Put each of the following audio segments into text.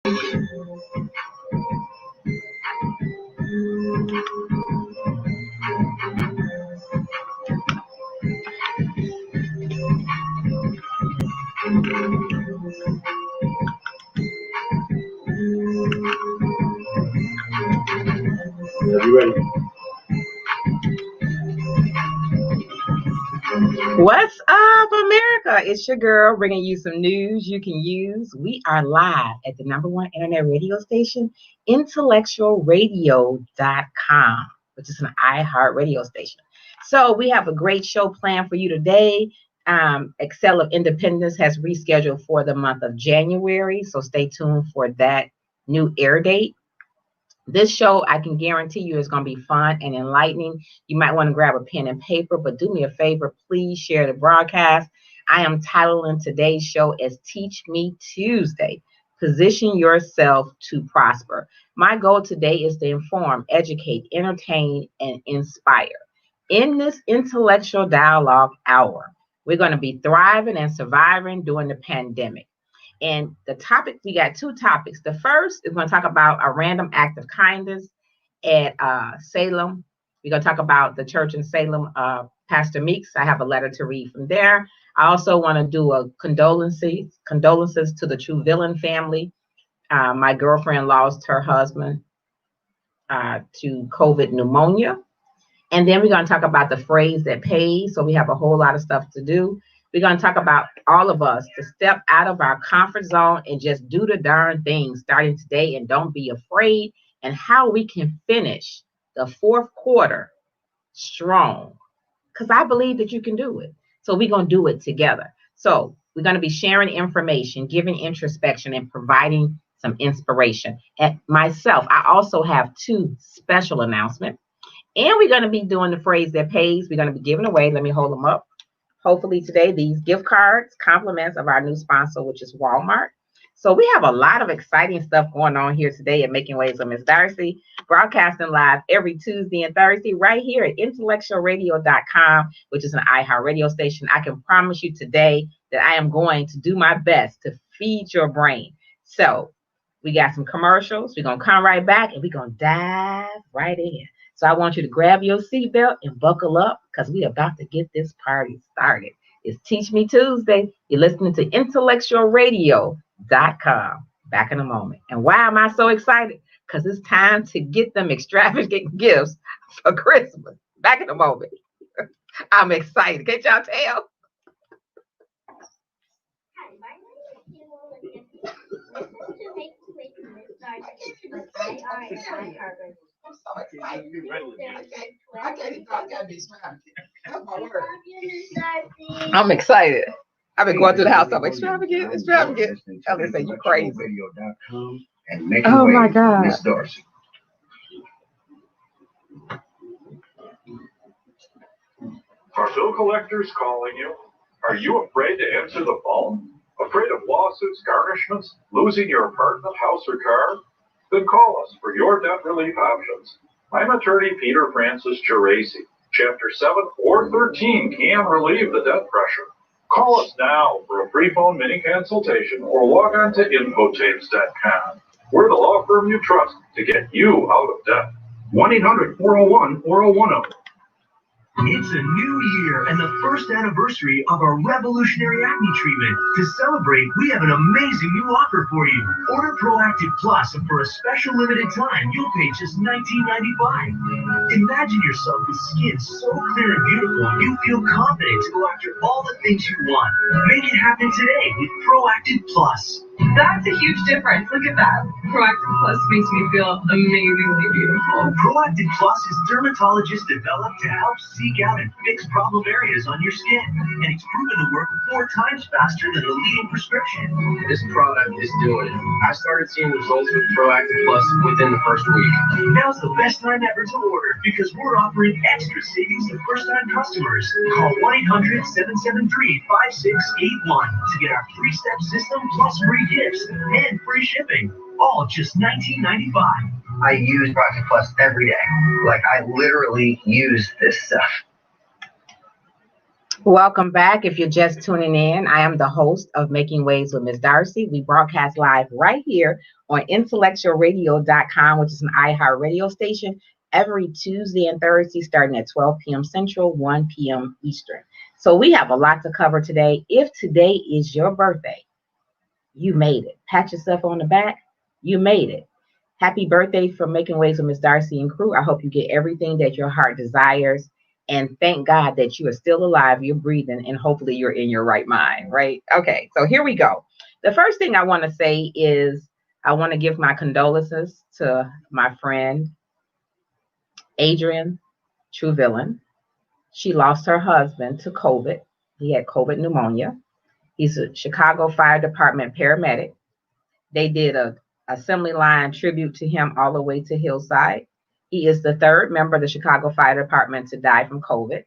Are you ready? What's up, America? It's your girl bringing you some news you can use. We are live at the #1 internet radio station, intellectualradio.com, which is an iHeart radio station. So we have a great show planned for you today. Excel of Independence has rescheduled for the month of January, so stay tuned for that new air date. This show, I can guarantee you, is going to be fun and enlightening. You might want to grab a pen and paper, but do me a favor, please share the broadcast. I am titling today's show as Teach Me Tuesday. Position yourself to prosper. My goal today is to inform, educate, entertain, and inspire. In this intellectual dialogue hour, we're going to be thriving and surviving during the pandemic. And the topic, we got two topics. The first is going to talk about a random act of kindness at Salem. We're going to talk about the church in Salem, Pastor Meeks. I have a letter to read from there. I also want to do a condolences to the True Villain family. My girlfriend lost her husband to COVID pneumonia. And then we're going to talk about the phrase that pays. So we have a whole lot of stuff to do. We're going to talk about all of us to step out of our comfort zone and just do the darn thing starting today, and don't be afraid, and how we can finish the fourth quarter strong, because I believe that you can do it. So we're going to do it together. So we're going to be sharing information, giving introspection, and providing some inspiration. And myself, I also have two special announcements, and we're going to be doing the phrase that pays. We're going to be giving away, let me hold them up. Hopefully today, these gift cards, compliments of our new sponsor, which is Wal-Mart. So we have a lot of exciting stuff going on here today at Making Waves with Miss Darcy, broadcasting live every Tuesday and Thursday right here at intellectualradio.com, which is an iHeart radio station. I can promise you today that I am going to do my best to feed your brain. So we got some commercials. We're going to come right back, and we're going to dive right in. So I want you to grab your seatbelt and buckle up, because we're about to get this party started. It's Teach Me Tuesday. You're listening to intellectualradio.com. Back in a moment. And why am I so excited? Because it's time to get them extravagant gifts for Christmas. Back in a moment. I'm excited. Can't y'all tell? Hi, my name is Listen to MakinWavesWithMsDarci'D. I'm so excited. I can't be extravagant. That's my word. I'm excited. I've been going through the house. I'm extravagant. Oh, they say you crazy. Oh my God. MsDarci'D. Are bill collectors calling you? Are you afraid to answer the phone? Afraid of lawsuits, garnishments, losing your apartment, house, or car? Then call us for your debt relief options. I'm attorney Peter Francis Geraci. Chapter 7 or 13 can relieve the debt pressure. Call us now for a free phone mini consultation, or log on to infotapes.com. We're the law firm you trust to get you out of debt. 1-800-401-4010. It's a new year and the first anniversary of our revolutionary acne treatment. To celebrate, we have an amazing new offer for you. Order Proactive Plus, and for a special limited time, you'll pay just $19.95. Imagine yourself with skin so clear and beautiful, you feel confident to go after all the things you want. Make it happen today with Proactive Plus. That's a huge difference. Look at that. Proactive Plus makes me feel amazingly beautiful. Proactive Plus is dermatologist developed to help seek out and fix problem areas on your skin. And it's proven to work 4 times faster than a leading prescription. This product is doing it. I started seeing results with Proactive Plus within the first week. Now's the best time ever to order, because we're offering extra savings to first-time customers. Call 1-800-773-5681 to get our 3-step system plus free gifts and free shipping, all just $19.95. I use Proactive Plus every day. Like, I literally use this stuff. Welcome back. If you're just tuning in, I am the host of Making Waves with Miss Darcy. We broadcast live right here on intellectualradio.com, which is an iHeart radio station, every Tuesday and Thursday starting at 12 p.m. Central, 1 p.m. Eastern. So we have a lot to cover today. If today is your birthday, you made it. Pat yourself on the back. You made it. Happy birthday from Making Waves with Miss Darcy and crew. I hope you get everything that your heart desires. And thank God that you are still alive, you're breathing, and hopefully you're in your right mind, right? Okay, so here we go. The first thing I want to say is I want to give my condolences to my friend, Adrian Truvillain. She lost her husband to COVID. He had COVID pneumonia. He's a Chicago Fire Department paramedic. They did a assembly line tribute to him all the way to Hillside. He is the third member of the Chicago Fire Department to die from COVID.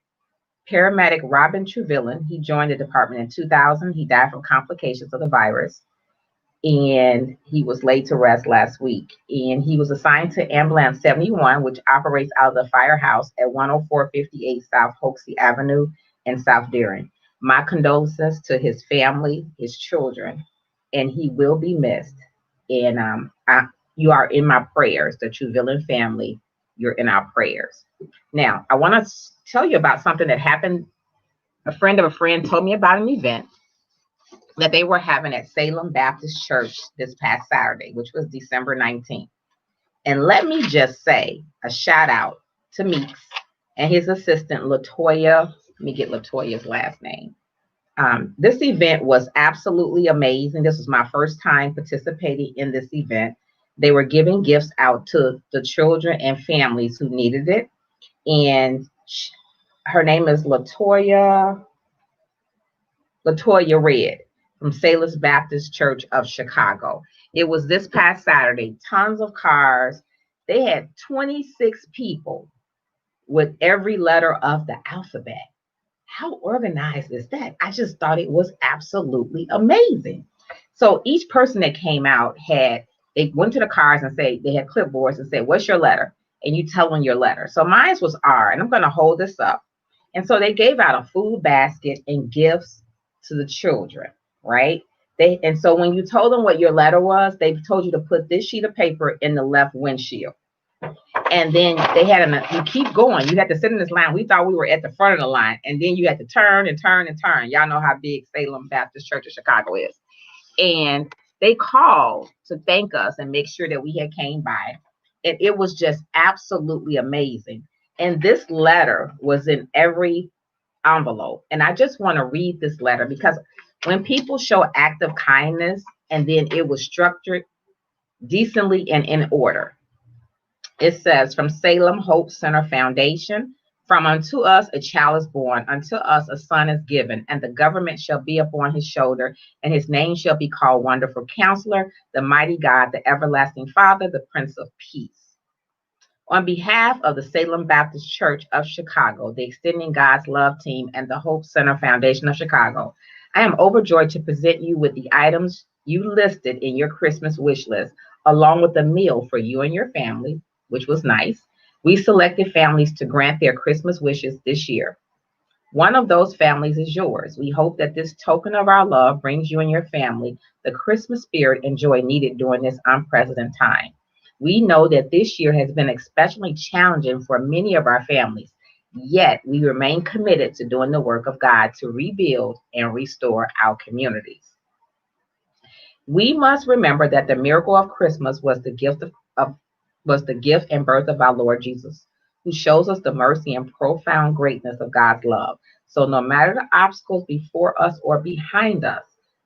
Paramedic Robin Truvillain, he joined the department in 2000. He died from complications of the virus, and he was laid to rest last week. And he was assigned to Ambulance 71, which operates out of the firehouse at 10458 South Hoxie Avenue in South Deering. My condolences to his family, his children, and he will be missed. And you are in my prayers, the Truvillain family. You're in our prayers. Now, I want to tell you about something that happened. A friend of a friend told me about an event that they were having at Salem Baptist Church this past Saturday, which was December 19th. And let me just say a shout out to Meeks and his assistant, Latoya. Let me get Latoya's last name. This event was absolutely amazing. This was my first time participating in this event. They were giving gifts out to the children and families who needed it. And her name is Latoya Red from Salem Baptist Church of Chicago. It was this past Saturday, tons of cars. They had 26 people with every letter of the alphabet. How organized is that? I just thought it was absolutely amazing. So each person that came out they went to the cars and they had clipboards and said, what's your letter? And you tell them your letter. So mine was R, and I'm going to hold this up. And so they gave out a food basket and gifts to the children, right? And so when you told them what your letter was, they told you to put this sheet of paper in the left windshield. And then they had you keep going. You had to sit in this line. We thought we were at the front of the line. And then you had to turn and turn and turn. Y'all know how big Salem Baptist Church of Chicago is. And they called to thank us and make sure that we had came by. And it was just absolutely amazing. And this letter was in every envelope. And I just want to read this letter because when people show act of kindness and then it was structured decently and in order. It says, from Salem Hope Center Foundation, from unto us a child is born, unto us a son is given, and the government shall be upon his shoulder, and his name shall be called Wonderful Counselor, the Mighty God, the Everlasting Father, the Prince of Peace. On behalf of the Salem Baptist Church of Chicago, the Extending God's Love Team, and the Hope Center Foundation of Chicago, I am overjoyed to present you with the items you listed in your Christmas wish list, along with a meal for you and your family, which was nice. We selected families to grant their Christmas wishes this year. One of those families is yours. We hope that this token of our love brings you and your family the Christmas spirit and joy needed during this unprecedented time. We know that this year has been especially challenging for many of our families, yet we remain committed to doing the work of God to rebuild and restore our communities. We must remember that the miracle of Christmas was the gift and birth of our Lord Jesus, who shows us the mercy and profound greatness of God's love. So no matter the obstacles before us or behind us,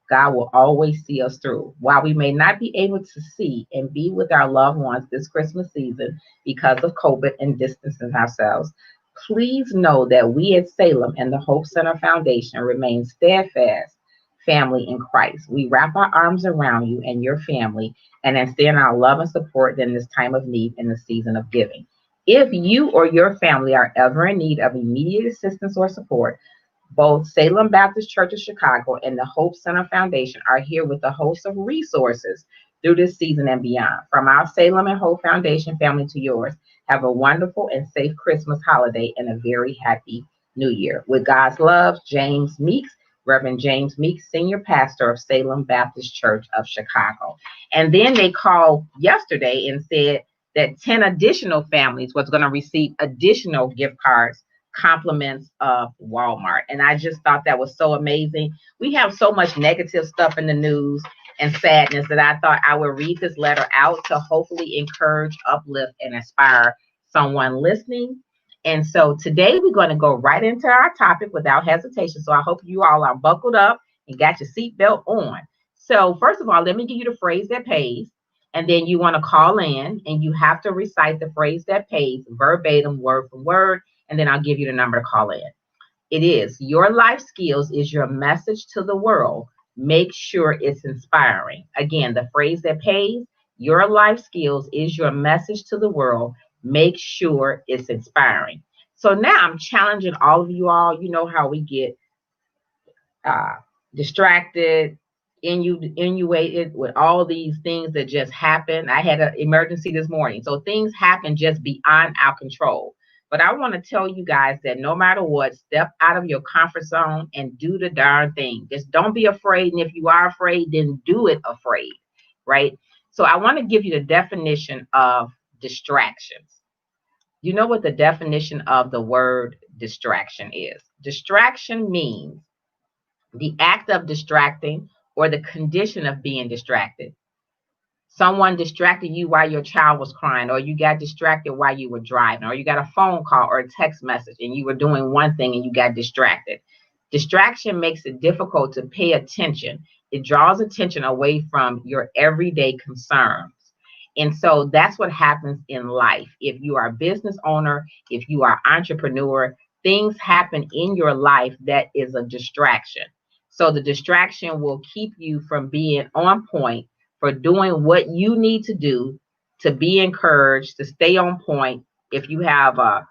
God will always see us through. While we may not be able to see and be with our loved ones this Christmas season because of COVID and distancing ourselves, please know that we at Salem and the Hope Center Foundation remain steadfast family in Christ. We wrap our arms around you and your family and extend our love and support in this time of need in the season of giving. If you or your family are ever in need of immediate assistance or support, both Salem Baptist Church of Chicago and the Hope Center Foundation are here with a host of resources through this season and beyond. From our Salem and Hope Foundation family to yours, have a wonderful and safe Christmas holiday and a very happy new year. With God's love, James Meeks, Reverend James Meeks, Senior Pastor of Salem Baptist Church of Chicago. And then they called yesterday and said that 10 additional families was going to receive additional gift cards, compliments of Wal-Mart. And I just thought that was so amazing. We have so much negative stuff in the news and sadness that I thought I would read this letter out to hopefully encourage, uplift, and inspire someone listening. And so today we're going to go right into our topic without hesitation. So I hope you all are buckled up and got your seatbelt on. So first of all, let me give you the phrase that pays. And then you want to call in and you have to recite the phrase that pays verbatim, word for word. And then I'll give you the number to call in. It is, your life skills is your message to the world. Make sure it's inspiring. Again, the phrase that pays, your life skills is your message to the world. Make sure it's inspiring. So now I'm challenging all of you all. You know how we get distracted, inundated with all these things that just happen. I had an emergency this morning. So things happen just beyond our control. But I want to tell you guys that no matter what, step out of your comfort zone and do the darn thing. Just don't be afraid. And if you are afraid, then do it afraid, right? So I want to give you the definition of distractions. You know what the definition of the word distraction is? Distraction means the act of distracting or the condition of being distracted. Someone distracted you while your child was crying, or you got distracted while you were driving, or you got a phone call or a text message and you were doing one thing and you got distracted. Distraction makes it difficult to pay attention. It draws attention away from your everyday concerns. And so that's what happens in life. If you are a business owner, if you are an entrepreneur, things happen in your life that is a distraction. So the distraction will keep you from being on point for doing what you need to do to be encouraged, to stay on point. If you have a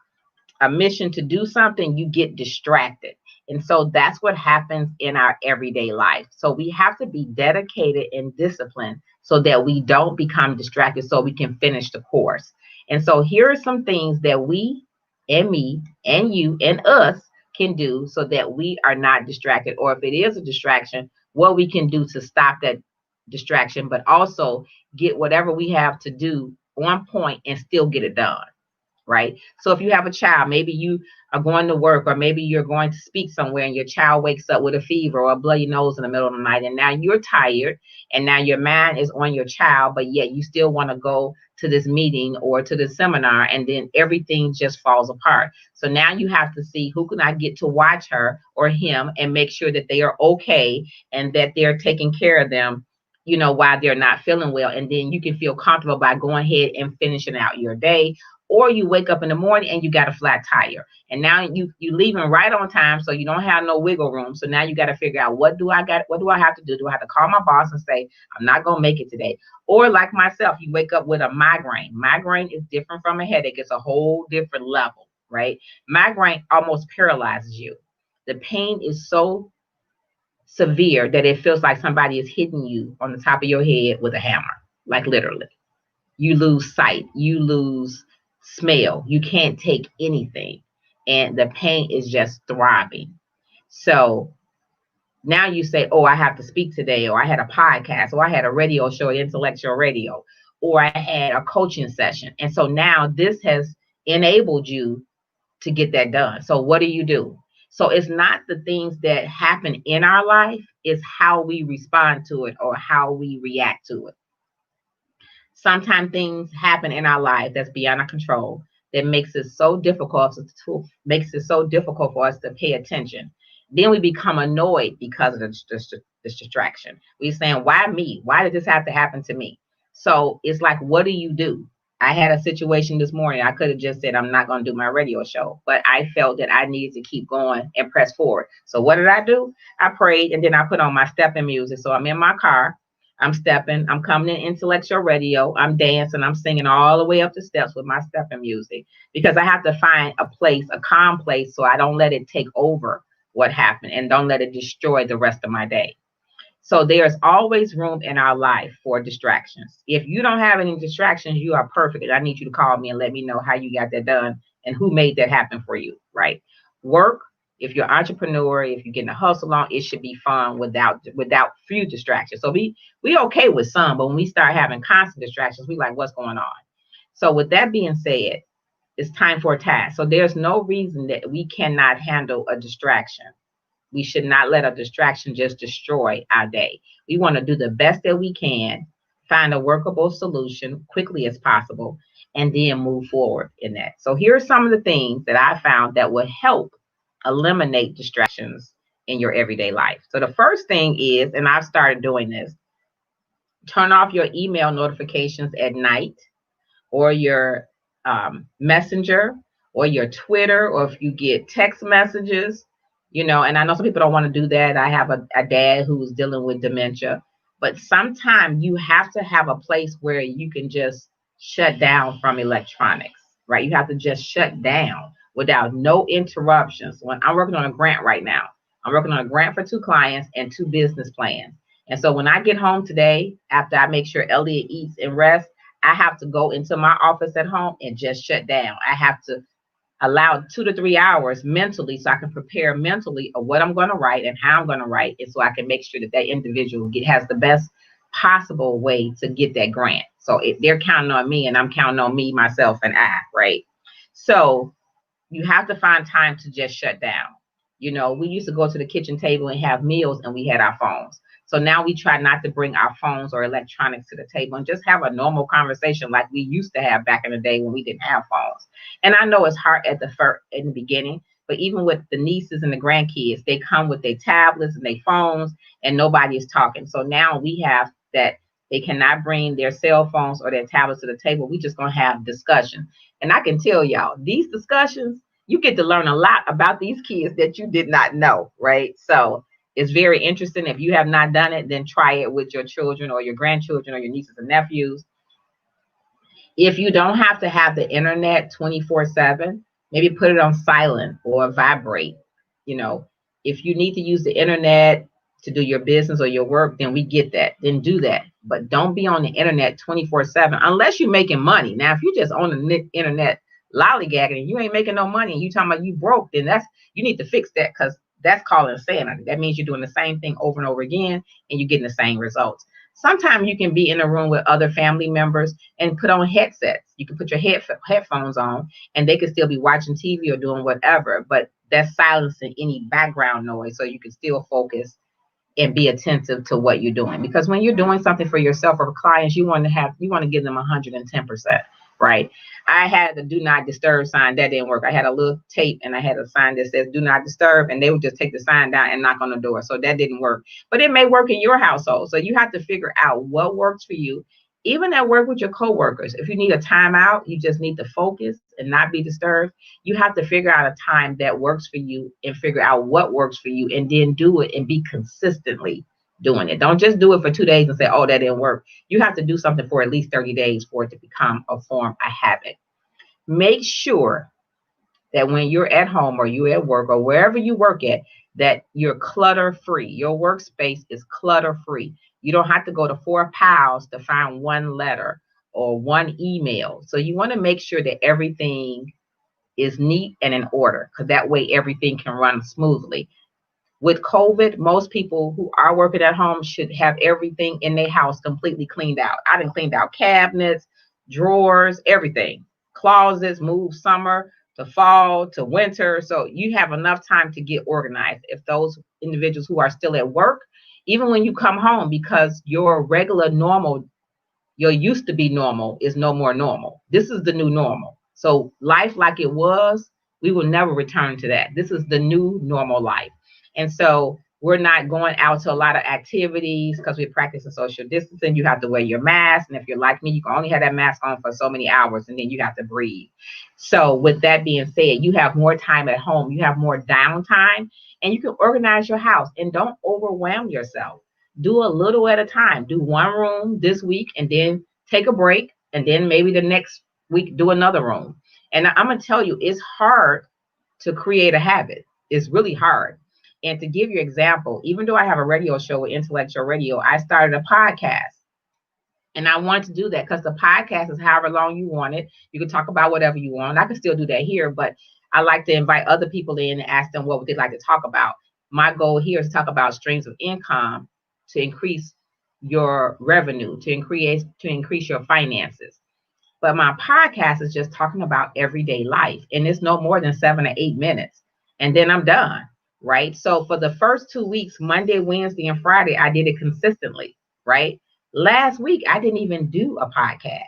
mission to do something, you get distracted. And so that's what happens in our everyday life. So we have to be dedicated and disciplined so that we don't become distracted, so we can finish the course. And so here are some things that we and me and you and us can do so that we are not distracted. Or if it is a distraction, what we can do to stop that distraction, but also get whatever we have to do on point and still get it done. Right? So if you have a child, maybe you are going to work, or maybe you're going to speak somewhere and your child wakes up with a fever or a bloody nose in the middle of the night, and now you're tired and now your mind is on your child, but yet you still want to go to this meeting or to the seminar, and then everything just falls apart. So now you have to see who can I get to watch her or him and make sure that they are okay and that they're taking care of them, you know, while they're not feeling well. And then you can feel comfortable by going ahead and finishing out your day. Or you wake up in the morning and you got a flat tire, and now you leaving right on time, so you don't have no wiggle room. So now you got to figure out, what do I have to do? Do I have to call my boss and say I'm not gonna make it today? Or like myself, you wake up with a migraine. Migraine is different from a headache. It's a whole different level, right? Migraine almost paralyzes you. The pain is so severe that it feels like somebody is hitting you on the top of your head with a hammer, like literally. You lose sight, you lose smell, you can't take anything, and the pain is just throbbing. So now you say, oh, I have to speak today, or I had a podcast, or I had a radio show, intellectual radio, or I had a coaching session. And so now this has enabled you to get that done. So what do? So it's not the things that happen in our life, it's how we respond to it or how we react to it. Sometimes things happen in our life that's beyond our control that makes it so difficult for us to pay attention. Then we become annoyed because of this distraction. We're saying, why me? Why did this have to happen to me? So it's like, what do? I had a situation this morning. I could have just said, I'm not going to do my radio show, but I felt that I needed to keep going and press forward. So what did I do? I prayed, and then I put on my stepping music. So I'm in my car. I'm stepping, I'm coming in intellectual radio, I'm dancing, I'm singing all the way up the steps with my stepping music, because I have to find a place, a calm place, so I don't let it take over what happened and don't let it destroy the rest of my day. So there's always room in our life for distractions. If you don't have any distractions, you are perfect. And I need you to call me and let me know how you got that done and who made that happen for you, right? Work, If you're an entrepreneur, if you're getting a hustle on, it should be fun without few distractions. So we okay with some, but when we start having constant distractions, we like, what's going on? So with that being said, it's time for a task. So there's no reason that we cannot handle a distraction. We should not let a distraction just destroy our day. We want to do the best that we can, find a workable solution quickly as possible, and then move forward in that. So here are some of the things that I found that will help eliminate distractions in your everyday life. So the first thing is, and I've started doing this, turn off your email notifications at night, or your messenger, or your Twitter, or if you get text messages, and I know some people don't want to do that. I have a dad who's dealing with dementia, but sometimes you have to have a place where you can just shut down from electronics, right? You have to just shut down without no interruptions. When I'm working on a grant right now, I'm working on a grant for 2 clients and 2 business plans. And so when I get home today, after I make sure Elliot eats and rests, I have to go into my office at home and just shut down. I have to allow 2 to 3 hours mentally, so I can prepare mentally of what I'm going to write and how I'm going to write, and so I can make sure that individual has the best possible way to get that grant. So if they're counting on me, and I'm counting on me, myself, and I, right? So you have to find time to just shut down. We used to go to the kitchen table and have meals, and we had our phones. So now we try not to bring our phones or electronics to the table and just have a normal conversation like we used to have back in the day when we didn't have phones. And I know it's hard in the beginning, but even with the nieces and the grandkids, they come with their tablets and their phones, and nobody is talking. So now we have that they cannot bring their cell phones or their tablets to the table. We just gonna have discussion. And I can tell y'all, these discussions, you get to learn a lot about these kids that you did not know, right? So it's very interesting. If you have not done it, then try it with your children or your grandchildren or your nieces and nephews. If you don't have to have the internet 24/7, maybe put it on silent or vibrate. If you need to use the internet to do your business or your work, then we get that. Then do that. But don't be on the internet 24/7 unless you're making money. Now, if you're just on the internet lollygagging and you ain't making no money and you talking about you broke, then you need to fix that, because that's called insanity. That means you're doing the same thing over and over again and you're getting the same results. Sometimes you can be in a room with other family members and put on headsets. You can put your headphones on and they can still be watching TV or doing whatever, but that's silencing any background noise so you can still focus and be attentive to what you're doing. Because when you're doing something for yourself or for clients, you want to give them 110%, right? I had the do not disturb sign. That didn't work. I had a little tape and I had a sign that says do not disturb, and they would just take the sign down and knock on the door. So that didn't work, but it may work in your household. So you have to figure out what works for you. Even at work with your coworkers, if you need a timeout, you just need to focus and not be disturbed. You have to figure out a time that works for you and figure out what works for you, and then do it and be consistently doing it. Don't just do it for 2 days and say, oh, that didn't work. You have to do something for at least 30 days for it to become a habit. Make sure that when you're at home or you're at work or wherever you work at, that you're clutter free. Your workspace is clutter free. You don't have to go to 4 piles to find one letter or one email. So you want to make sure that everything is neat and in order, because that way everything can run smoothly. With COVID, most people who are working at home should have everything in their house completely cleaned out. I done cleaned out cabinets, drawers, everything. Closets, moved summer to fall to winter. So you have enough time to get organized. If those individuals who are still at work, even when you come home, because your regular normal, your used to be normal is no more normal. This is the new normal. So life like it was, we will never return to that. This is the new normal life. And so we're not going out to a lot of activities because we're practicing social distancing. You have to wear your mask. And if you're like me, you can only have that mask on for so many hours and then you have to breathe. So with that being said, you have more time at home. You have more downtime and you can organize your house and don't overwhelm yourself. Do a little at a time. Do one room this week and then take a break. And then maybe the next week, do another room. And I'm going to tell you, it's hard to create a habit. It's really hard. And to give you an example, even though I have a radio show with Intellectual Radio, I started a podcast. And I wanted to do that because the podcast is however long you want it. You can talk about whatever you want. I can still do that here, but I like to invite other people in and ask them what would they like to talk about. My goal here is to talk about streams of income to increase your revenue, to increase your finances. But my podcast is just talking about everyday life, and it's no more than 7 to 8 minutes, and then I'm done, right? So for the first 2 weeks, Monday, Wednesday, and Friday, I did it consistently, right? Last week, I didn't even do a podcast.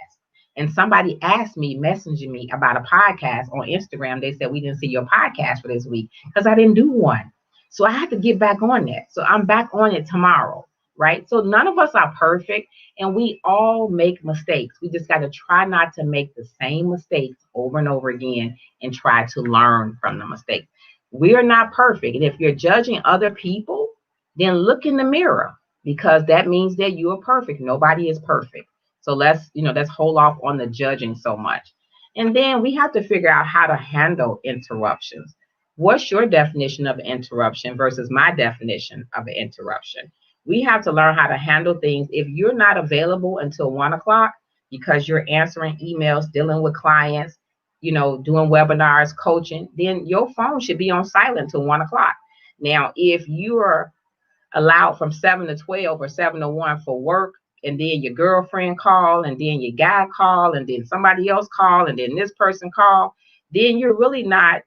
And somebody asked me, messaging me about a podcast on Instagram. They said, we didn't see your podcast for this week because I didn't do one. So I have to get back on that. So I'm back on it tomorrow, right? So none of us are perfect, and we all make mistakes. We just got to try not to make the same mistakes over and over again and try to learn from the mistakes. We are not perfect. And if you're judging other people, then look in the mirror, because that means that you are perfect. Nobody is perfect. So let's hold off on the judging so much. And then we have to figure out how to handle interruptions. What's your definition of an interruption versus my definition of an interruption? We have to learn how to handle things. If you're not available until 1 o'clock because you're answering emails, dealing with clients, doing webinars, coaching, then your phone should be on silent till 1 o'clock. Now, if you're allowed from 7 to 12 or 7 to 1 for work, and then your girlfriend call, and then your guy call, and then somebody else call, and then this person call, then you're really not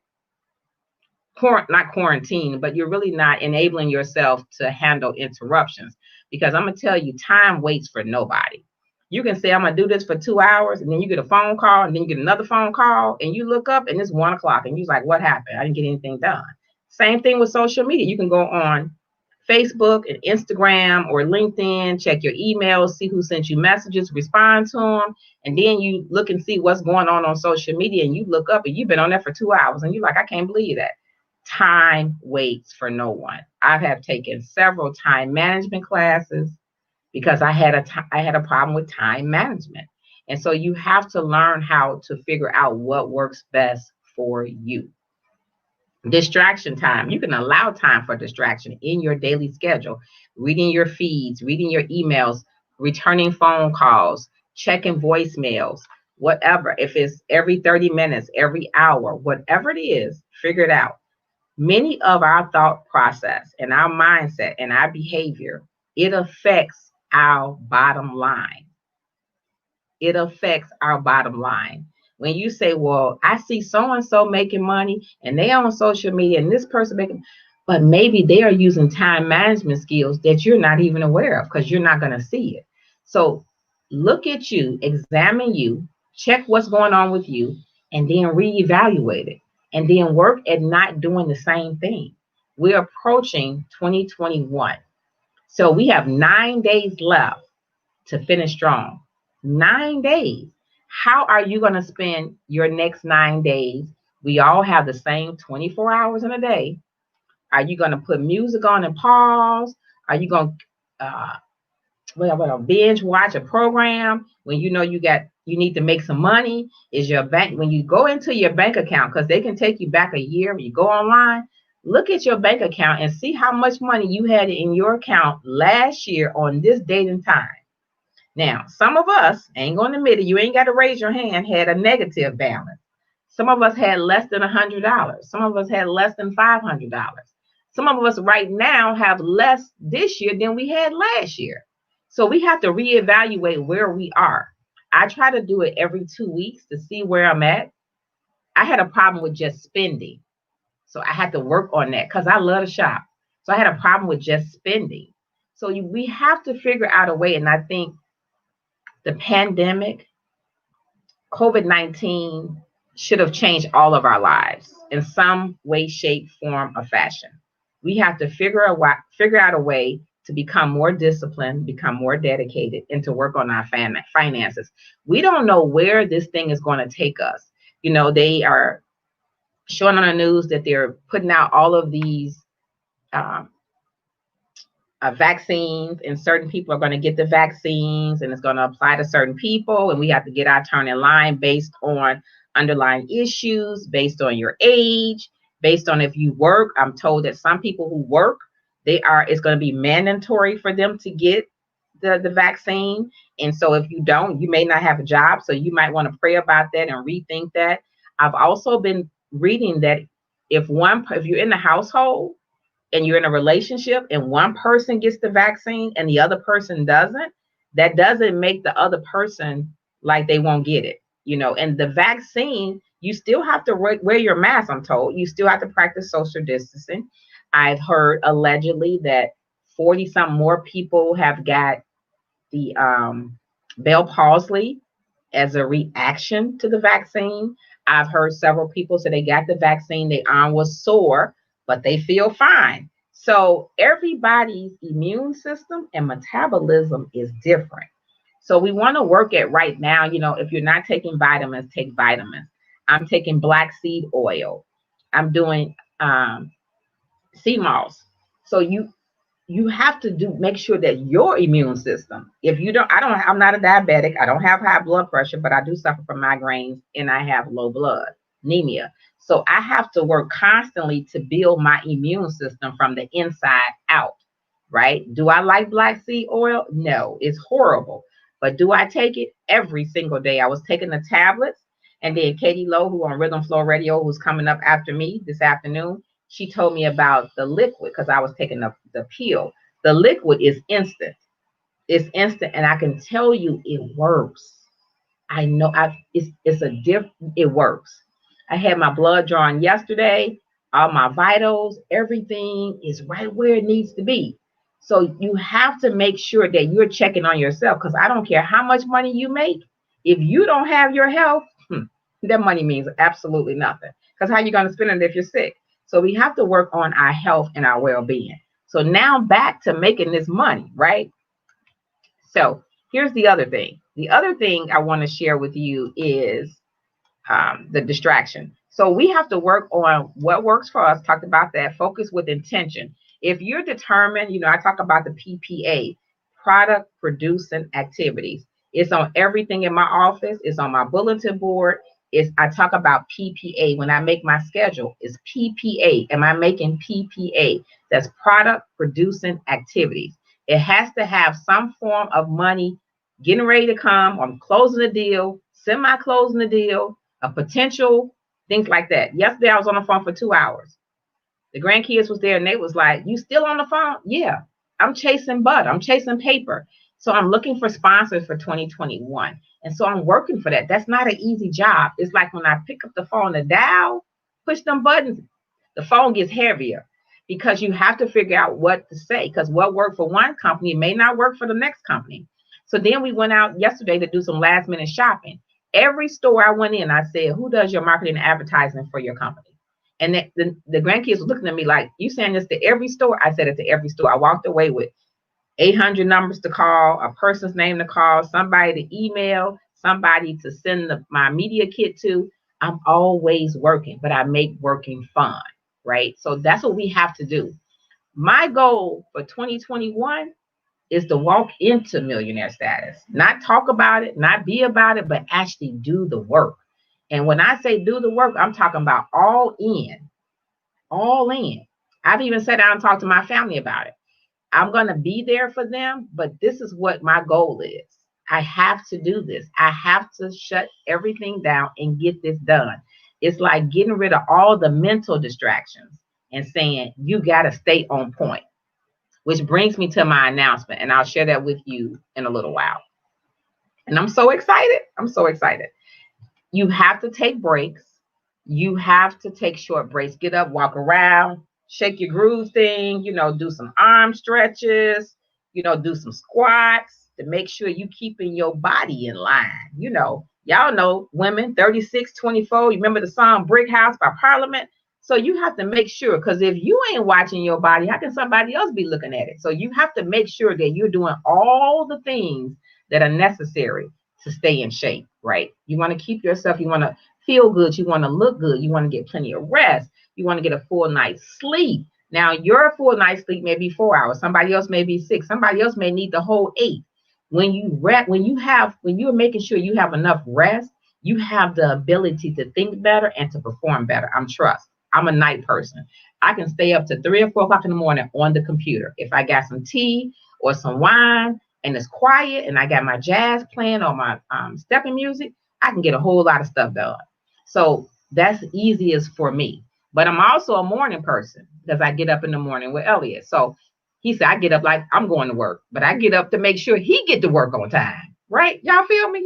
quarantined, but you're really not enabling yourself to handle interruptions. Because I'm going to tell you, time waits for nobody. You can say, I'm going to do this for 2 hours, and then you get a phone call, and then you get another phone call, and you look up, and it's 1 o'clock, and you're like, what happened? I didn't get anything done. Same thing with social media. You can go on Facebook and Instagram or LinkedIn, check your emails, see who sent you messages, respond to them, and then you look and see what's going on social media, and you look up and you've been on there for 2 hours, and you're like, I can't believe that. Time waits for no one. I have taken several time management classes because I had a problem with time management. And so you have to learn how to figure out what works best for you. Distraction time. You can allow time for distraction in your daily schedule, reading your feeds, reading your emails, returning phone calls, checking voicemails, whatever. If it's every 30 minutes, every hour, whatever it is, figure it out. Many of our thought process and our mindset and our behavior, it affects our bottom line. It affects our bottom line. When you say, well, I see so-and-so making money and they on social media and this person making, but maybe they are using time management skills that you're not even aware of because you're not going to see it. So look at you, examine you, check what's going on with you, and then reevaluate it. And then work at not doing the same thing. We're approaching 2021. So we have 9 days left to finish strong. 9 days. How are you going to spend your next 9 days? We all have the same 24 hours in a day. Are you going to put music on and pause? Are you going to binge watch a program when you know you need to make some money? Is your bank, when you go into your bank account, because they can take you back a year, when you go online, look at your bank account and see how much money you had in your account last year on this date and time. Now, some of us, ain't going to admit it, you ain't got to raise your hand, had a negative balance. Some of us had less than $100. Some of us had less than $500. Some of us right now have less this year than we had last year. So we have to reevaluate where we are. I try to do it every 2 weeks to see where I'm at. I had a problem with just spending. So I had to work on that because I love to shop. So I had a problem with just spending. So we have to figure out a way. And I think the pandemic, COVID-19 should have changed all of our lives in some way, shape, form, or fashion. We have to figure out a way to become more disciplined, become more dedicated, and to work on our finances. We don't know where this thing is going to take us. They are showing on the news that they're putting out all of these vaccines, and certain people are going to get the vaccines, and it's going to apply to certain people, and we have to get our turn in line based on underlying issues, based on your age, based on if you work. I'm told that some people who work, it's going to be mandatory for them to get the vaccine. And so if you don't, you may not have a job. So you might want to pray about that and rethink that. I've also been reading that if you're in the household and you're in a relationship and one person gets the vaccine and the other person doesn't, that doesn't make the other person like they won't get it, and the vaccine, you still have to wear your mask, I'm told. You still have to practice social distancing. I've heard allegedly that 40 some more people have got the Bell palsy as a reaction to the vaccine. I've heard several people say they got the vaccine, their arm was sore, but they feel fine. So everybody's immune system and metabolism is different. So we want to work at right now, if you're not taking vitamins, take vitamins. I'm taking black seed oil. I'm doing sea moss. So you have to make sure that your immune system, I'm not a diabetic, I don't have high blood pressure, but I do suffer from migraines and I have low blood, anemia. So I have to work constantly to build my immune system from the inside out, right? Do I like black seed oil? No, it's horrible. But do I take it every single day? I was taking the tablets, and then Katie Lowe, who on Rhythm Flow Radio, who's coming up after me this afternoon, she told me about the liquid because I was taking the pill. The liquid is instant. It's instant, and I can tell you it works. I know it works. I had my blood drawn yesterday, all my vitals, everything is right where it needs to be. So you have to make sure that you're checking on yourself, because I don't care how much money you make. If you don't have your health, that money means absolutely nothing, because how are you going to spend it if you're sick? So we have to work on our health and our well-being. So now back to making this money, right? So here's the other thing. The other thing I want to share with you is the distraction. So we have to work on what works for us. Talked about that. Focus with intention. If you're determined, I talk about the PPA, product producing activities. It's on everything in my office. It's on my bulletin board. I talk about PPA when I make my schedule. It's PPA. Am I making PPA? That's product producing activities. It has to have some form of money getting ready to come. I'm closing a deal, semi-closing a deal, a potential, things like that. Yesterday I was on the phone for 2 hours. The grandkids was there and they was like, "You still on the phone?" Yeah, I'm chasing butter. I'm chasing paper. So I'm looking for sponsors for 2021. And so I'm working for that. That's not an easy job. It's like when I pick up the phone, the dial, push them buttons, the phone gets heavier because you have to figure out what to say, because what worked for one company may not work for the next company. So then we went out yesterday to do some last minute shopping. Every store I went in, I said, "Who does your marketing and advertising for your company?" And the grandkids were looking at me like, "You saying this to every store?" I said it to every store. I walked away with 800 numbers to call, a person's name to call, somebody to email, somebody to send my media kit to. I'm always working, but I make working fun, right? So that's what we have to do. My goal for 2021 is to walk into millionaire status, not talk about it, not be about it, but actually do the work. And when I say do the work, I'm talking about all in, all in. I've even sat down and talked to my family about it. I'm going to be there for them, but this is what my goal is. I have to do this. I have to shut everything down and get this done. It's like getting rid of all the mental distractions and saying, you got to stay on point, which brings me to my announcement. And I'll share that with you in a little while. And I'm so excited. I'm so excited. You have to take breaks. You have to take short breaks. Get up, walk around, shake your groove thing, do some arm stretches, do some squats to make sure you keeping your body in line. Y'all know women, 36, 24. You remember the song Brick House by Parliament? So you have to make sure, because if you ain't watching your body, how can somebody else be looking at it? So you have to make sure that you're doing all the things that are necessary to stay in shape, right? You want to keep yourself, you want to feel good, you want to look good, you want to get plenty of rest, you want to get a full night's sleep. Now, your full night's sleep may be 4 hours, somebody else may be 6, somebody else may need the whole 8. When you're making sure you have enough rest, you have the ability to think better and to perform better. I'm a night person. I can stay up to 3 or 4 o'clock in the morning on the computer. If I got some tea or some wine and it's quiet and I got my jazz playing or my stepping music, I can get a whole lot of stuff done. So That's easiest for me. But I'm also a morning person because I get up in the morning with Elliot. So he said, I get up like I'm going to work, but I get up to make sure he get to work on time. Right? Y'all feel me?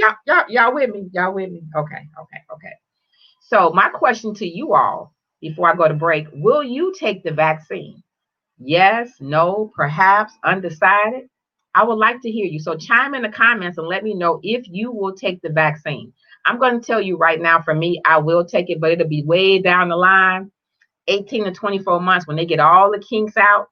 Y'all with me? Y'all with me? Okay. So my question to you all before I go to break, will you take the vaccine? Yes, no, perhaps, undecided? I would like to hear you. So chime in the comments and let me know if you will take the vaccine. I'm going to tell you right now, for me, I will take it, but it'll be way down the line, 18 to 24 months. When they get all the kinks out,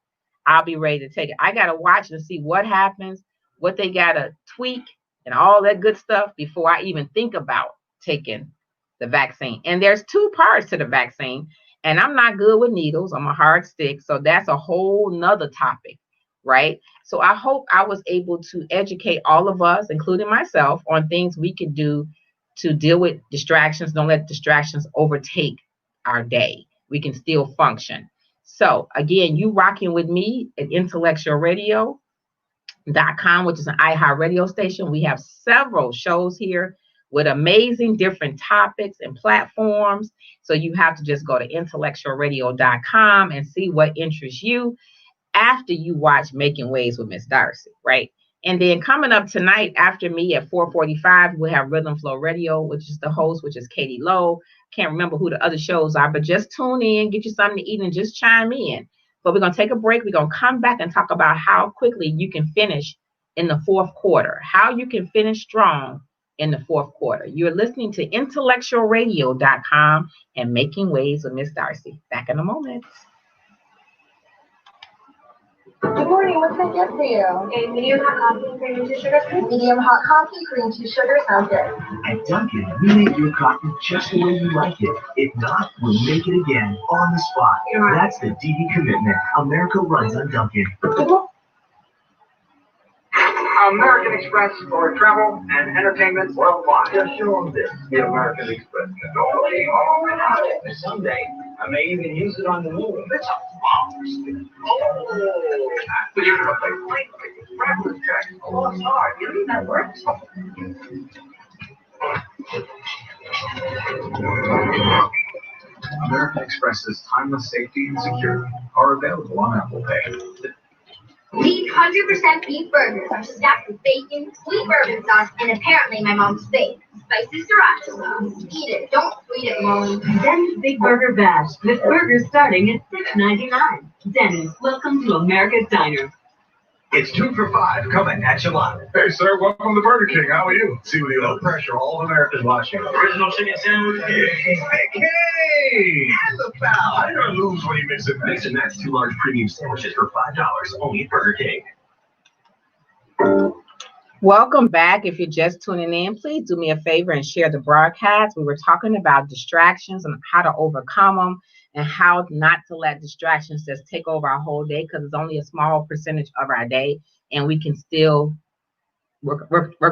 I'll be ready to take it. I got to watch and see what happens, what they got to tweak and all that good stuff before I even think about taking the vaccine. And there's two parts to the vaccine, and I'm not good with needles. I'm a hard stick. So that's a whole nother topic, right? So I hope I was able to educate all of us, including myself, on things we could do to deal with distractions. Don't let distractions overtake our day. We can still function. So again, you rocking with me at intellectualradio.com, which is an iHeart radio station. We have several shows here with amazing different topics and platforms. So you have to just go to intellectualradio.com and see what interests you after you watch Making Waves with Miss Darcy, right? And then coming up tonight after me at 4:45, we'll have Rhythm Flow Radio, which is the host, which is Katie Lowe. Can't remember who the other shows are, but just tune in, get you something to eat, and just chime in. But we're going to take a break. We're going to come back and talk about how quickly you can finish in the fourth quarter, how you can finish strong in the fourth quarter. You're listening to intellectualradio.com and Making Waves with Miss Darcy. Back in a moment. Good morning, what can I get for you? A medium hot coffee, cream and 2 sugars, please. Medium hot coffee, cream, 2 sugars, sounds good. At Dunkin', we make your coffee just the way you like it. If not, we'll make it again on the spot. That's the DD commitment America runs on Dunkin'. American Express for travel and entertainment worldwide. Just show them this, the American Express. And someday, I may even use it on the moon. It's a marvelous thing. But you're going to play flight like a traveler's check. Oh, it's hard. You mean that works? American Express's timeless safety and security are available on Apple Pay. These 100% beef burgers are stacked with bacon, sweet bourbon sauce, and apparently my mom's fave, spicy sriracha sauce. Eat it, don't tweet it, Molly. Denny's Big Burger Bash, with burgers starting at $6.99. Denny's, welcome to America's Diner. It's 2 for $5 coming at you live. Hey, sir, welcome to Burger King. How are you? See with no pressure, all Americans watching. Original chicken sandwich. Hey, and the foul. How you gonna lose when you mix it? Mix and match 2 large premium sandwiches for $5 only at Burger King. Welcome back. If you're just tuning in, please do me a favor and share the broadcast. We were talking about distractions and how to overcome them and how not to let distractions just take over our whole day, because it's only a small percentage of our day and we can still work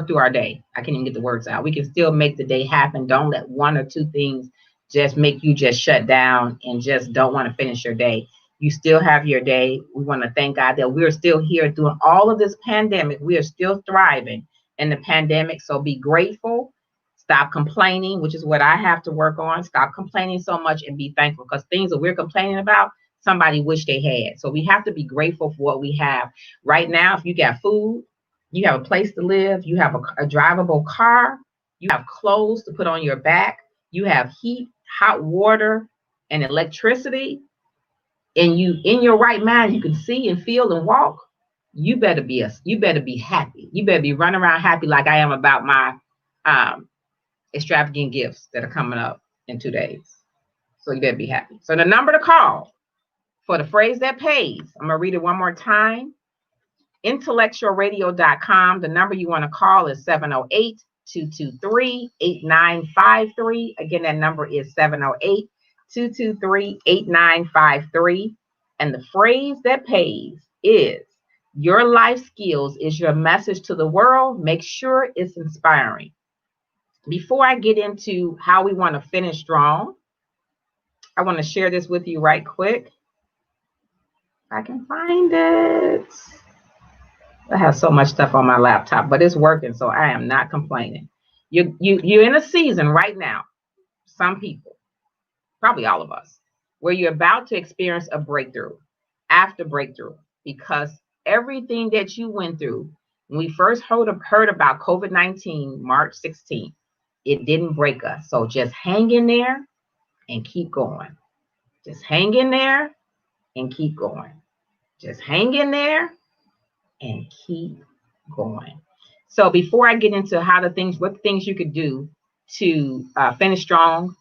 through our day. I can't even get the words out. We can still make the day happen. Don't let 1 or 2 things just make you just shut down and just don't want to finish your day. You still have your day. We want to thank God that we're still here doing all of this pandemic. We are still thriving in the pandemic. So be grateful. Stop complaining, which is what I have to work on. Stop complaining so much and be thankful, because things that we're complaining about, somebody wish they had. So we have to be grateful for what we have. Right now, if you got food, you have a place to live, you have a drivable car, you have clothes to put on your back, you have heat, hot water, and electricity, and you in your right mind, you can see and feel and walk, you better be happy. You better be running around happy like I am about my extravagant gifts that are coming up in 2 days. So you better be happy. So the number to call for the phrase that pays, I'm going to read it one more time. Intellectualradio.com. The number you want to call is 708-223-8953. Again, that number is 708-223-8953. And the phrase that pays is, your life skills is your message to the world. Make sure it's inspiring. Before I get into how we want to finish strong, I want to share this with you right quick. If I can find it. I have so much stuff on my laptop, but it's working, so I am not complaining. You're in a season right now. Some people, probably all of us, where you're about to experience a breakthrough after breakthrough, because everything that you went through, when we first heard about COVID-19, March 16th, it didn't break us. So just hang in there and keep going. Just hang in there and keep going. Just hang in there and keep going. So before I get into what things you could do to finish strong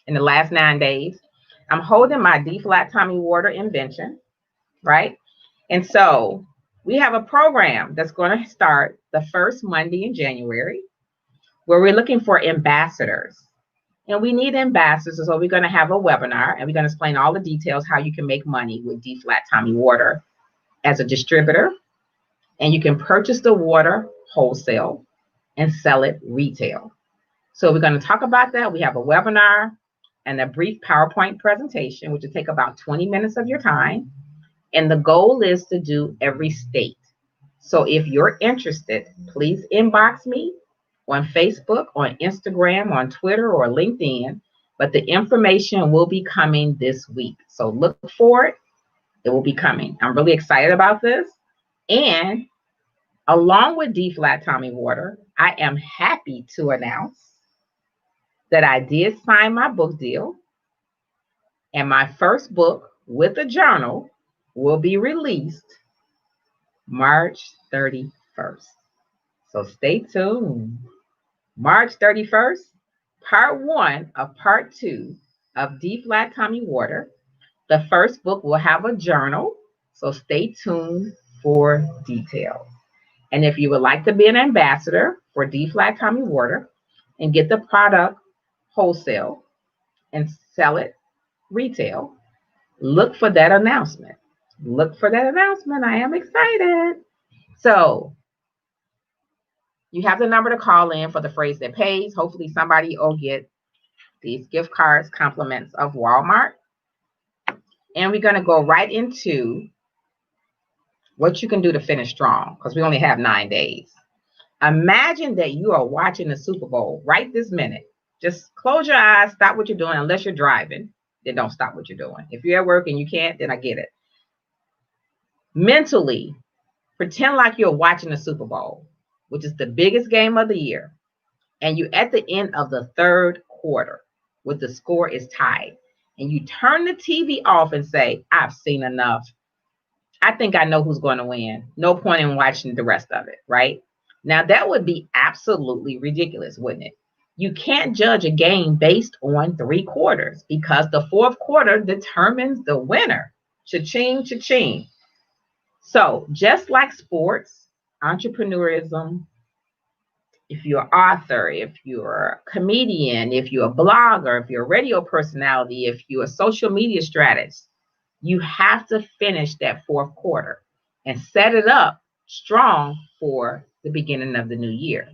in the last 9 days, I'm holding my D-flat Tommy water invention, right? And so we have a program that's going to start the first Monday in January, where we're looking for ambassadors. And we need ambassadors, so we're going to have a webinar, and we're going to explain all the details how you can make money with D-flat Tommy water as a distributor. And you can purchase the water wholesale and sell it retail. So we're going to talk about that. We have a webinar and a brief PowerPoint presentation, which will take about 20 minutes of your time. And the goal is to do every state. So if you're interested, please inbox me on Facebook, on Instagram, on Twitter, or LinkedIn. But the information will be coming this week. So look for it. It will be coming. I'm really excited about this. And along with D-flat Tommy water, I am happy to announce that I did sign my book deal. And my first book with a journal will be released March 31st. So stay tuned. March 31st, part 1 of part 2 of D-flat Tommy water. The first book will have a journal, so stay tuned for details. And if you would like to be an ambassador for D-flat Tommy water and get the product wholesale and sell it retail, look for that announcement. Look for that announcement. I am excited. So you have the number to call in for the phrase that pays. Hopefully somebody will get these gift cards, compliments of Wal-Mart. And we're going to go right into what you can do to finish strong, because we only have 9 days. Imagine that you are watching the Super Bowl right this minute. Just close your eyes, stop what you're doing. Unless you're driving, then don't stop what you're doing. If you're at work and you can't, then I get it. Mentally, pretend like you're watching the Super Bowl, which is the biggest game of the year. And you're at the end of the 3rd quarter, where the score is tied. And you turn the TV off and say, I've seen enough. I think I know who's going to win. No point in watching the rest of it, right? Now, that would be absolutely ridiculous, wouldn't it? You can't judge a game based on 3 quarters, because the 4th quarter determines the winner. Cha-ching, cha-ching. So just like sports, entrepreneurism, if you're an author, if you're a comedian, if you're a blogger, if you're a radio personality, if you're a social media strategist, you have to finish that 4th quarter and set it up strong for the beginning of the new year.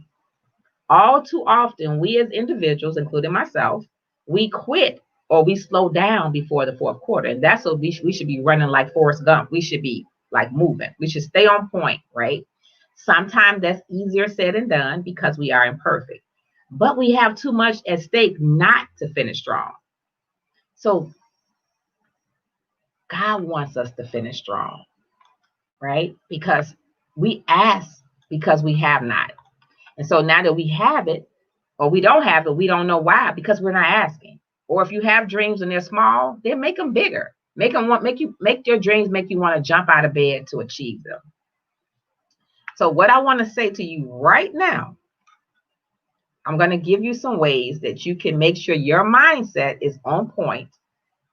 All too often, we as individuals, including myself, we quit or we slow down before the 4th quarter. And that's what we should be running like Forrest Gump. We should be like moving. We should stay on point, right? Sometimes that's easier said than done because we are imperfect. But we have too much at stake not to finish strong. So God wants us to finish strong, right? Because we ask because we have not. And so now that we have it, or we don't have it, we don't know why, because we're not asking. Or if you have dreams and they're small, then make them bigger. Make your dreams make you want to jump out of bed to achieve them. So what I want to say to you right now, I'm going to give you some ways that you can make sure your mindset is on point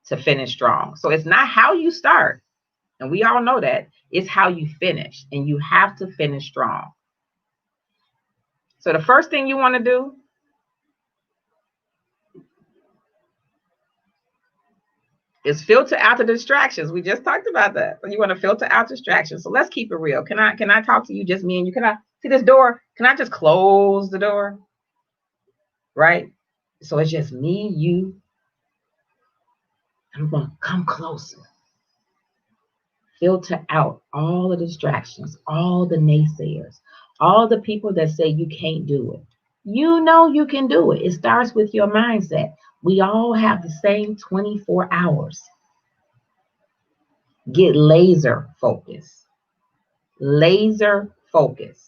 to finish strong. So it's not how you start, and we all know that. It's how you finish, and you have to finish strong. So the first thing you want to do is filter out the distractions. We just talked about that. So you want to filter out distractions. So let's keep it real. Can I talk to you, just me and you? Can I see this door? Can I just close the door? Right? So it's just me, you. I'm going to come closer. Filter out all the distractions, all the naysayers, all the people that say you can't do it. You know you can do it. It starts with your mindset. We all have the same 24 hours. Get laser focused. Laser focused.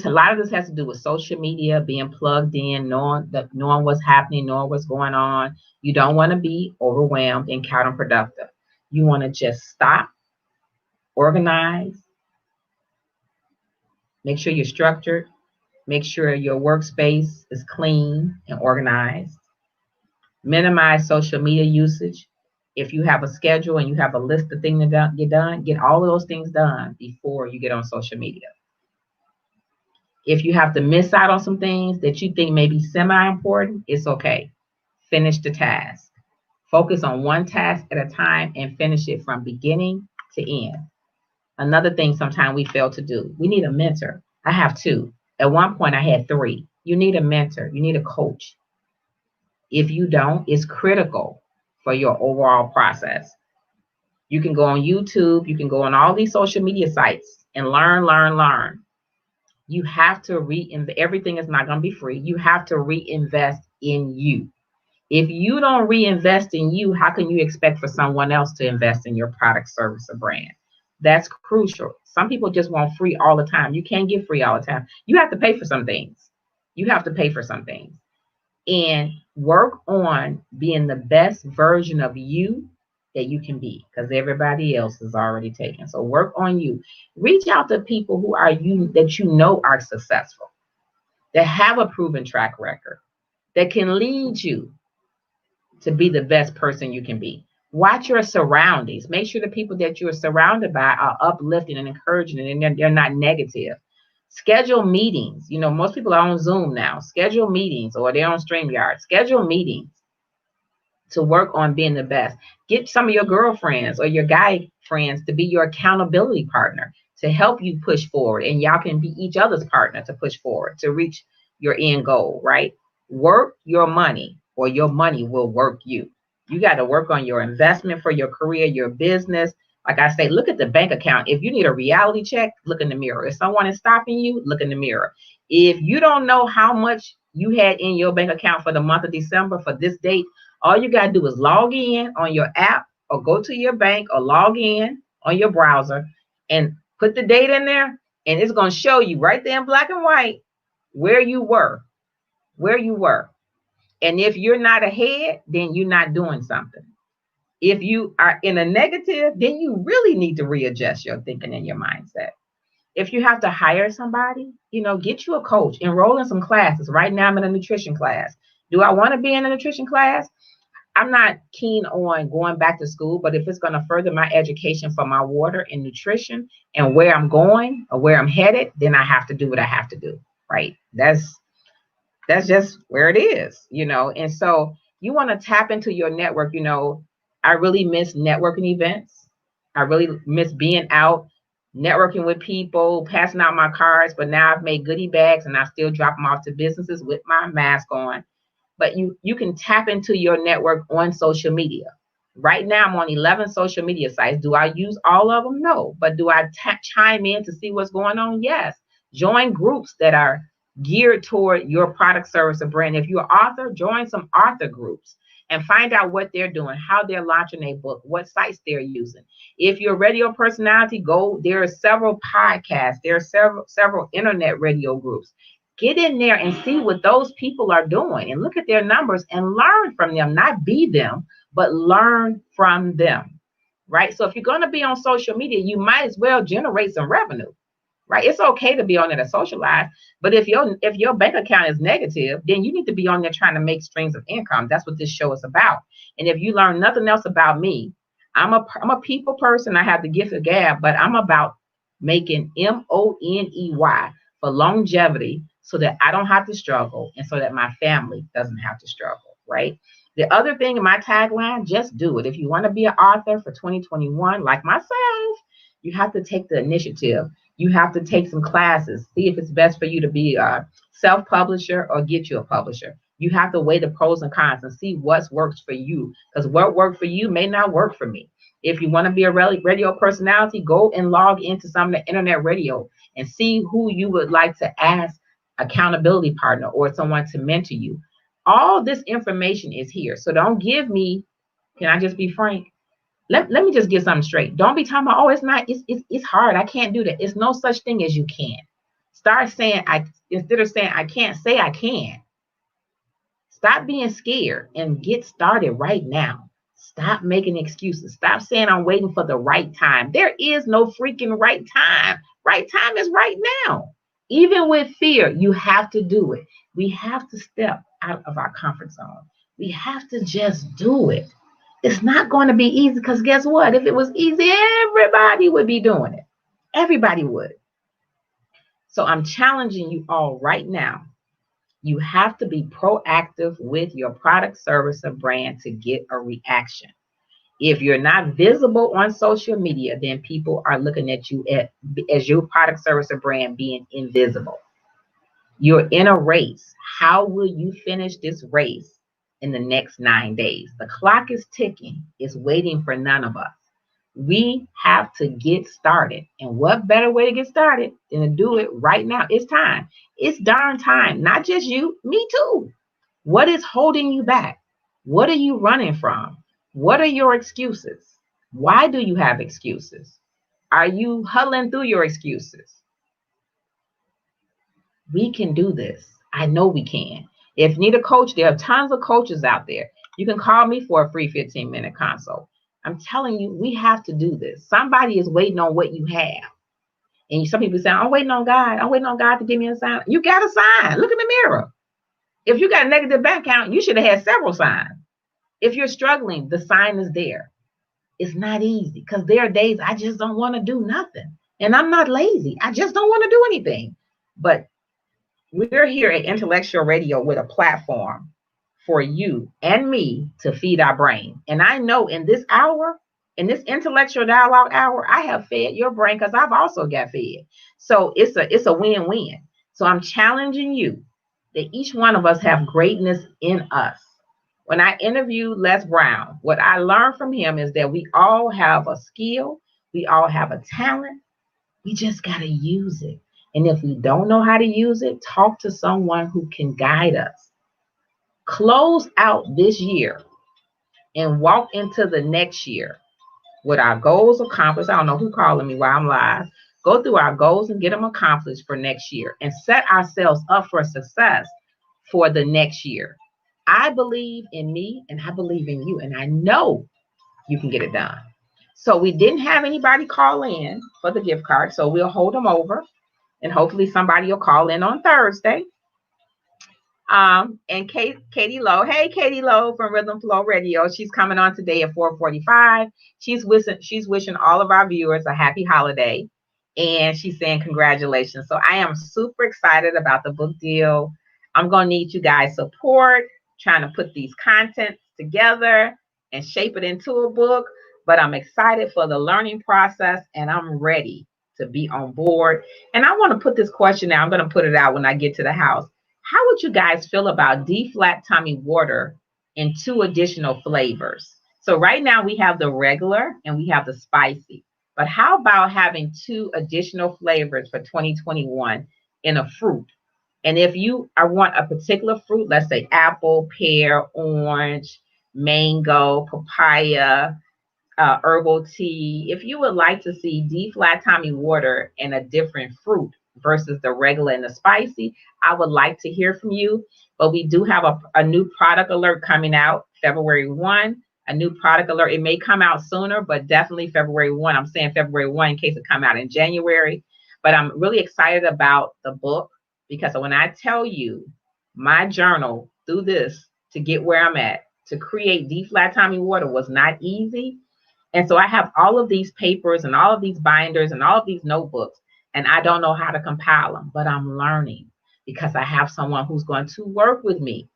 A lot of this has to do with social media, being plugged in, knowing what's happening, knowing what's going on. You don't want to be overwhelmed and counterproductive. You want to just stop, organize, make sure you're structured, make sure your workspace is clean and organized. Minimize social media usage. If you have a schedule and you have a list of things to get done, get all of those things done before you get on social media. If you have to miss out on some things that you think may be semi-important, it's okay. Finish the task. Focus on one task at a time and finish it from beginning to end. Another thing sometimes we fail to do, we need a mentor. I have 2. At one point, I had 3. You need a mentor. You need a coach. If you don't, it's critical for your overall process. You can go on YouTube. You can go on all these social media sites and learn. You have to reinvest. Everything is not going to be free. You have to reinvest in you. If you don't reinvest in you, how can you expect for someone else to invest in your product, service, or brand? That's crucial. Some people just want free all the time. You can't get free all the time. You have to pay for some things. And work on being the best version of you that you can be, because everybody else is already taken. So work on you. Reach out to people who are you, that you know are successful, that have a proven track record, that can lead you to be the best person you can be. Watch your surroundings. Make sure the people that you're surrounded by are uplifting and encouraging, and they're not negative. Schedule meetings. You know, most people are on Zoom now. Schedule meetings, or they're on StreamYard. Schedule meetings to work on being the best. Get some of your girlfriends or your guy friends to be your accountability partner to help you push forward, and y'all can be each other's partner to push forward to reach your end goal, right? Work your money, or your money will work you. You got to work on your investment for your career, your business. Like I say, look at the bank account. If you need a reality check, look in the mirror. If someone is stopping you, look in the mirror. If you don't know how much you had in your bank account for the month of December for this date, all you got to do is log in on your app, or go to your bank, or log in on your browser and put the date in there. And it's going to show you right there in black and white where you were. And if you're not ahead, then you're not doing something. If you are in a negative, then you really need to readjust your thinking and your mindset. If you have to hire somebody, get you a coach, enroll in some classes. Right now I'm in a nutrition class. Do I want to be in a nutrition class? I'm not keen on going back to school, but if it's going to further my education for my water and nutrition and where I'm going or where I'm headed, then I have to do what I have to do, right? That's just where it is, And so you want to tap into your network. I really miss networking events. I really miss being out, networking with people, passing out my cards, but now I've made goodie bags and I still drop them off to businesses with my mask on. But you can tap into your network on social media. Right now, I'm on 11 social media sites. Do I use all of them? No. But do I chime in to see what's going on? Yes. Join groups that are geared toward your product, service, or brand. If you're an author, join some author groups and find out what they're doing, how they're launching a book, what sites they're using. If you're a radio personality, there are several podcasts. There are several internet radio groups. Get in there and see what those people are doing and look at their numbers and learn from them, not be them, but learn from them, right? So if you're going to be on social media, you might as well generate some revenue, right? It's okay to be on there to socialize, but if your bank account is negative, then you need to be on there trying to make streams of income. That's what this show is about. And if you learn nothing else about me, I'm a people person. I have the gift of gab, but I'm about making money for longevity, so that I don't have to struggle and so that my family doesn't have to struggle, right? The other thing in my tagline, just do it. If you want to be an author for 2021, like myself, you have to take the initiative. You have to take some classes, see if it's best for you to be a self-publisher or get you a publisher. You have to weigh the pros and cons and see what works for you, because what worked for you may not work for me. If you want to be a radio personality, go and log into some of the internet radio and see who you would like to ask accountability partner or someone to mentor you. All this information is here. So don't give me, can I just be frank? Let me just get something straight. Don't be talking about, oh, it's not, it's hard. I can't do that. It's no such thing as you can. Start saying, instead of saying, I can't, say I can. Stop being scared and get started right now. Stop making excuses. Stop saying I'm waiting for the right time. There is no freaking right time. Right time is right now. Even with fear, you have to do it. We have to step out of our comfort zone. We have to just do it. It's not going to be easy because guess what? If it was easy, everybody would be doing it. Everybody would. So I'm challenging you all right now. You have to be proactive with your product, service, or brand to get a reaction. If you're not visible on social media, then people are looking at you as your product, service, or brand being invisible. You're in a race. How will you finish this race in the next 9 days? The clock is ticking. It's waiting for none of us. We have to get started. And what better way to get started than to do it right now? It's time. It's darn time. Not just you, me too. What is holding you back? What are you running from? What are your excuses? Why do you have excuses? Are you huddling through your excuses? We can do this. I know we can. If you need a coach, there are tons of coaches out there. You can call me for a free 15-minute consult. I'm telling you, we have to do this. Somebody is waiting on what you have. And some people say, I'm waiting on God. I'm waiting on God to give me a sign. You got a sign. Look in the mirror. If you got a negative bank account, you should have had several signs. If you're struggling, the sign is there. It's not easy because there are days I just don't want to do nothing. And I'm not lazy. I just don't want to do anything. But we're here at Intellectual Radio with a platform for you and me to feed our brain. And I know in this hour, in this intellectual dialogue hour, I have fed your brain because I've also got fed. So it's a win-win. So I'm challenging you that each one of us have greatness in us. When I interviewed Les Brown, what I learned from him is that we all have a skill. We all have a talent. We just got to use it. And if we don't know how to use it, talk to someone who can guide us. Close out this year and walk into the next year with our goals accomplished. I don't know who calling me while I'm live. Go through our goals and get them accomplished for next year and set ourselves up for success for the next year. I believe in me and I believe in you, and I know you can get it done. So we didn't have anybody call in for the gift card, so we'll hold them over, and hopefully somebody will call in on Thursday. And Katie Lowe, hey Katie Lowe from Rhythm Flow Radio, she's coming on today at 4:45. She's wishing all of our viewers a happy holiday, and she's saying congratulations. So I am super excited about the book deal. I'm gonna need you guys' support, trying to put these contents together and shape it into a book. But I'm excited for the learning process, and I'm ready to be on board. And I want to put this question out. I'm going to put it out when I get to the house. How would you guys feel about D-flat Tommy water in 2 additional flavors? So right now we have the regular and we have the spicy. But how about having 2 additional flavors for 2021 in a fruit? And if you want a particular fruit, let's say apple, pear, orange, mango, papaya, herbal tea, if you would like to see D-flat Tommy water in a different fruit versus the regular and the spicy, I would like to hear from you. But we do have a new product alert coming out February 1, a new product alert. It may come out sooner, but definitely February 1. I'm saying February 1 in case it come out in January. But I'm really excited about the book, because when I tell you my journal through this to get where I'm at, to create D-flat Tommy water was not easy. And so I have all of these papers and all of these binders and all of these notebooks, and I don't know how to compile them, but I'm learning because I have someone who's going to work with me.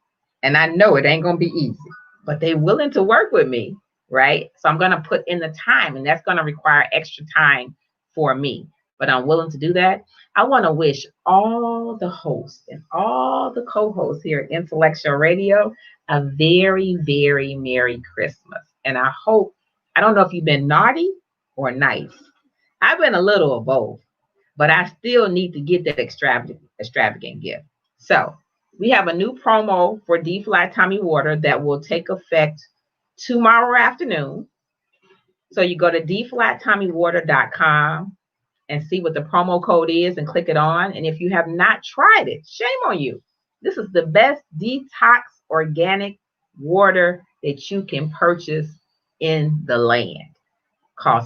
And I know it ain't going to be easy, but they're willing to work with me, right? So I'm going to put in the time, and that's going to require extra time for me, but I'm willing to do that. I want to wish all the hosts and all the co-hosts here at Intellectual Radio a very, very Merry Christmas. And I hope, I don't know if you've been naughty or nice. I've been a little of both, but I still need to get that extravagant gift. So We have a new promo for D-Flat Tommy Water that will take effect tomorrow afternoon. So you go to dflattommywater.com and see what the promo code is and click it on. And if you have not tried it, shame on you. This is the best detox organic water that you can purchase in the land. Call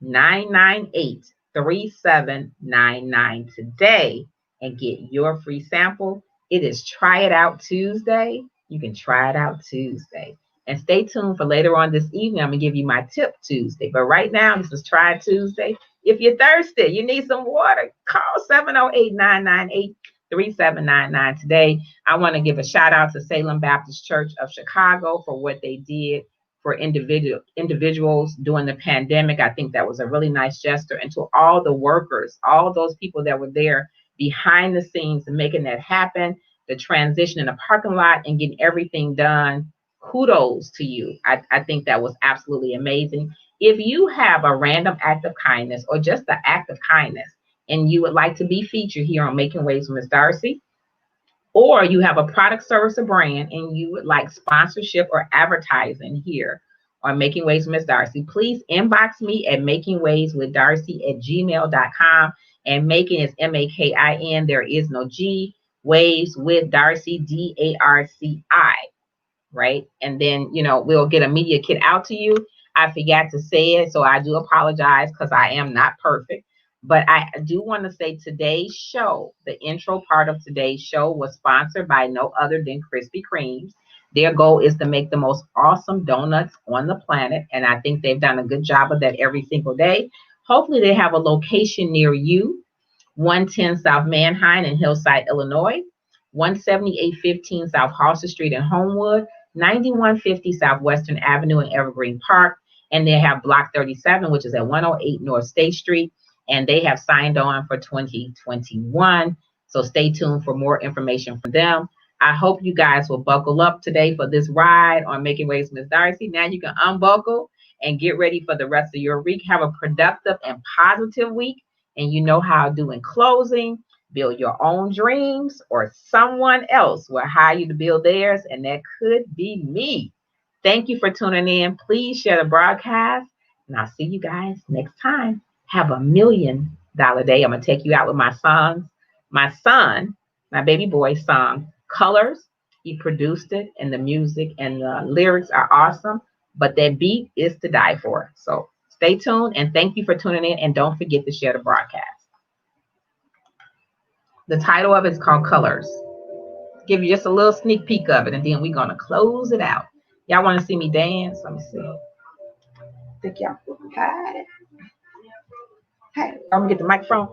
708-998-3799 today and get your free sample. It is Try It Out Tuesday. You can try it out Tuesday. And stay tuned for later on this evening. I'm going to give you my tip Tuesday. But right now, this is Try It Tuesday. If you're thirsty, you need some water, call 708-998-3799 today. I want to give a shout out to Salem Baptist Church of Chicago for what they did for individuals during the pandemic. I think that was a really nice gesture. And to all the workers, all those people that were there behind the scenes and making that happen, the transition in the parking lot and getting everything done. Kudos to you. I think that was absolutely amazing. If you have a random act of kindness or just the act of kindness and you would like to be featured here on Making Waves with Ms. Darcy, or you have a product, service, or brand and you would like sponsorship or advertising here on Making Waves with Ms. Darcy, please inbox me at makingwaveswithdarcy@gmail.com. And making is MAKIN. There is no G. Waves with Darcy, DARCI. Right? And then, we'll get a media kit out to you. I forgot to say it, so I do apologize because I am not perfect. But I do want to say today's show, the intro part of today's show was sponsored by no other than Krispy Kremes. Their goal is to make the most awesome donuts on the planet. And I think they've done a good job of that every single day. Hopefully they have a location near you. 110 South Manheim in Hillside, Illinois. 17815 South Halsted Street in Homewood. 9150 Southwestern Avenue in Evergreen Park. And they have Block 37, which is at 108 North State Street. And they have signed on for 2021. So stay tuned for more information from them. I hope you guys will buckle up today for this ride on Making Waves with Ms. Darcy. Now you can unbuckle and get ready for the rest of your week. Have a productive and positive week. And you know how to do in closing. Build your own dreams, or someone else will hire you to build theirs, and that could be me. Thank you for tuning in. Please share the broadcast, and I'll see you guys next time. Have $1 million day. I'm going to take you out with my son, my baby boy's song, Colors. He produced it, and the music and the lyrics are awesome, but that beat is to die for. So stay tuned, and thank you for tuning in, and don't forget to share the broadcast. The title of it is called Colors. Give you just a little sneak peek of it, and then we're going to close it out. Y'all want to see me dance? Let me see. I think y'all. Hi. Hi. I'm going to get the microphone.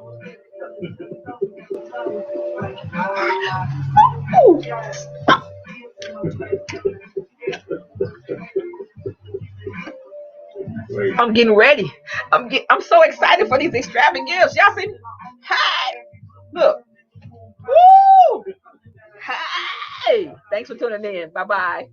I'm getting ready. I'm so excited for these extravagant gifts. Y'all see me? Hi. Look. Woo! Hi. Thanks for tuning in. Bye-bye.